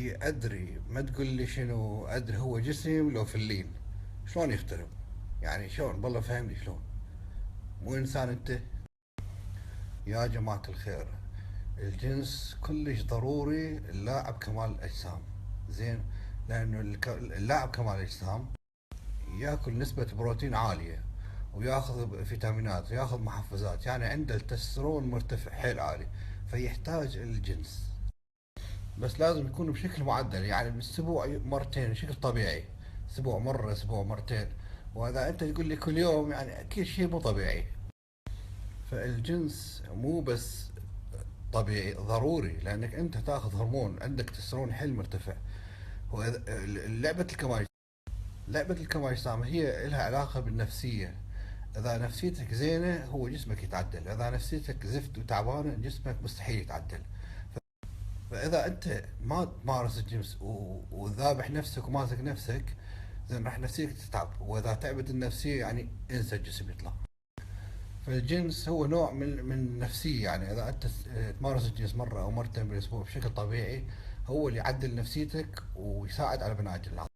ادري، ما تقول لي شنو ادري، هو جسم لو فلين شلون يخترب؟ يعني شلون؟ بالله فهمني شلون. مو انسان انت؟ يا جماعة الخير، الجنس كلش ضروري اللاعب كمال الاجسام. زين. لانه اللاعب كمال الاجسام ياكل نسبة بروتين عالية، وياخذ فيتامينات وياخذ محفزات، يعني عنده التستيرون مرتفع حيل عالي، فيحتاج الجنس. بس لازم يكون بشكل معدل، يعني بالاسبوع مرتين بشكل طبيعي، اسبوع مره اسبوع مرتين. واذا انت تقول لي كل يوم يعني اكيد شيء مو طبيعي. فالجنس مو بس طبيعي، ضروري، لانك انت تاخذ هرمون، عندك تستيرون حيل مرتفع. لعبه الكمال، لعبه الكمال اجسام هي لها علاقه بالنفسيه. اذا نفسيتك زينه هو جسمك يتعدل، اذا نفسيتك زفت وتعبانه جسمك مستحيل يتعدل. فاذا انت ما تمارس الجنس وذابح نفسك وماسك نفسك، زين راح نفسيتك تتعب، واذا تعبت النفسيه يعني انسى الجسم يطلع. فالجنس هو نوع من النفسيه، يعني اذا انت تمارس الجنس مره او مرتين بالاسبوع بشكل طبيعي، هو اللي يعدل نفسيتك ويساعد على بناء العضلات.